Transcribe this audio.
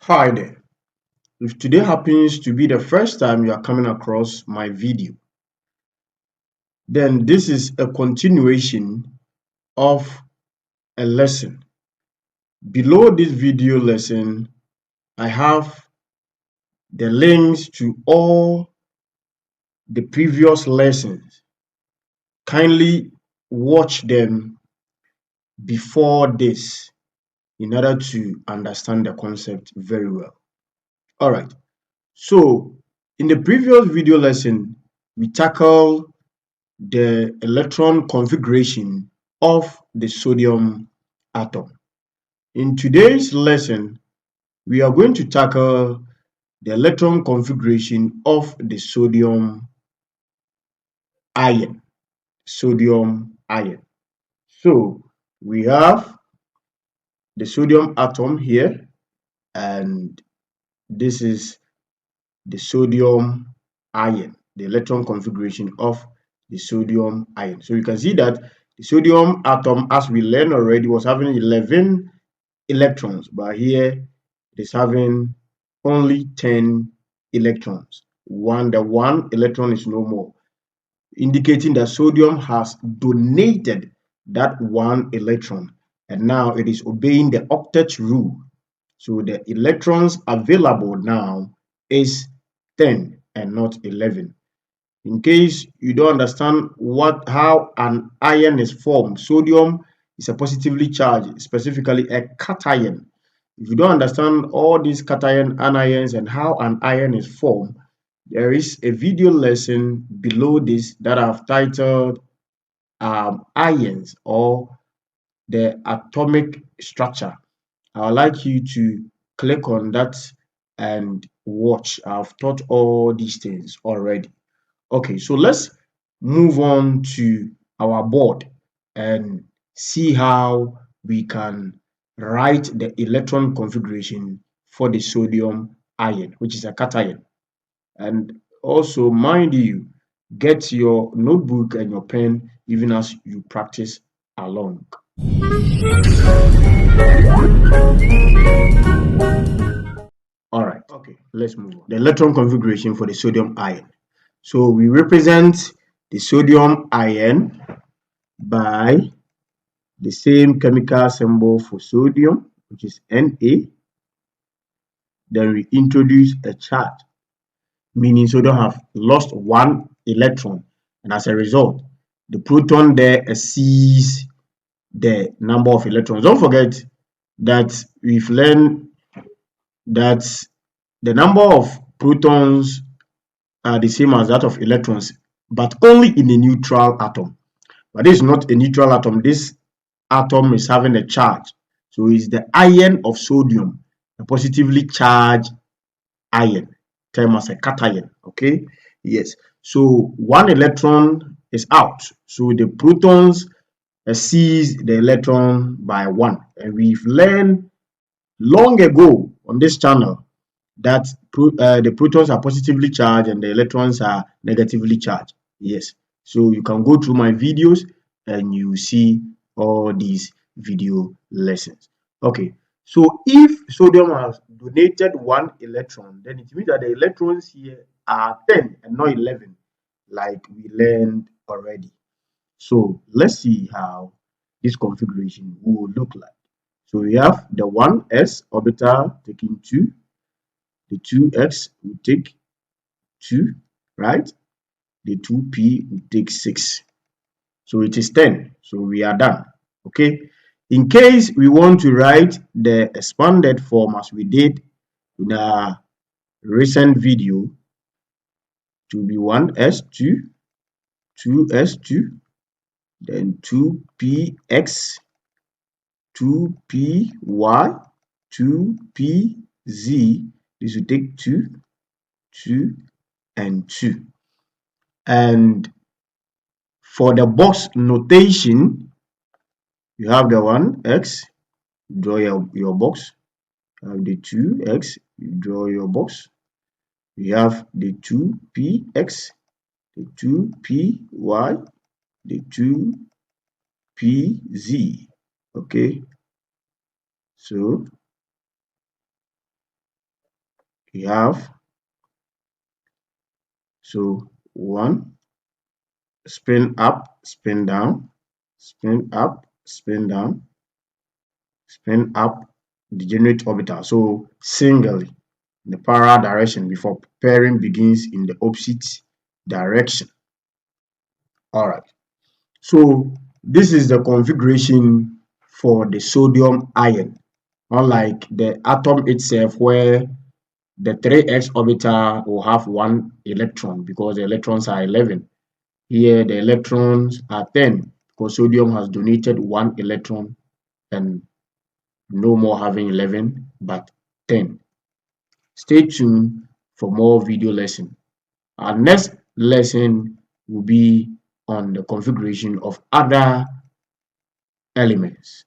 Hi there. If today happens to be the first time you are coming across my video, then this is a continuation of a lesson. Below this video lesson, I have the links to all the previous lessons. Kindly watch them before this in order to understand the concept very well. All right. So, in the previous video lesson, we tackled the electron configuration of the sodium atom. In today's lesson, we are going to tackle the electron configuration of the sodium ion. Sodium ion. So we have the sodium atom here, and this is the sodium ion, the electron configuration of the sodium ion. So you can see that the sodium atom, as we learned already, was having 11 electrons, but here it is having only 10 electrons. The one electron is no more, indicating that sodium has donated that one electron, and now it is obeying the octet rule. So the electrons available now is 10 and not 11. In case you don't understand how an ion is formed, sodium is a positively charged, specifically a cation. If you don't understand all these cation anions and how an ion is formed, there is a video lesson below this that I've titled Ions or the Atomic Structure. I would like you to click on that and watch. I've taught all these things already. Okay, so let's move on to our board and see how we can write the electron configuration for the sodium ion, which is a cation. And also, mind you, get your notebook and your pen even as you practice along. All right, okay, let's move on. The electron configuration for the sodium ion. So we represent the sodium ion by the same chemical symbol for sodium, which is Na. Then we introduce a charge, meaning sodium have lost one electron, and as a result, the proton there exceeds the number of electrons. Don't forget that we've learned that the number of protons are the same as that of electrons, but only in a neutral atom. But this is not a neutral atom. This atom is having a charge. So it's the ion of sodium, a positively charged ion, termed as a cation. Okay? Yes. So one electron is out. So the protons exceeds the electron by one. And we've learned long ago on this channel that the protons are positively charged and the electrons are negatively charged. Yes. So you can go through my videos and you see all these video lessons. Okay. So if sodium has donated one electron, then it means that the electrons here are 10 and not 11, like we learned already. So let's see how this configuration will look like. So we have the 1s orbital taking 2, the 2x will take 2, right? The 2p will take 6. So it is 10. So we are done. Okay. In case we want to write the expanded form as we did in a recent video, to be 1s2, 2s2, then 2px, 2py, 2pz. This will take 2, 2, and 2. And for the box notation, you have the 1x, draw your box. You have the 2x, you draw your box. You have the 2px, the 2py, the 2pz. Okay, so we have, so 1, spin up, spin down, spin up, spin down, spin up, degenerate orbital. So singly in the parallel direction before pairing begins in the opposite direction. All right. So this is the configuration for the sodium ion, unlike the atom itself where the 3s orbital will have 1 electron because the electrons are 11. Here the electrons are 10 because sodium has donated 1 electron and no more having 11 but 10. Stay tuned for more video lesson. Our next lesson will be on the configuration of other elements.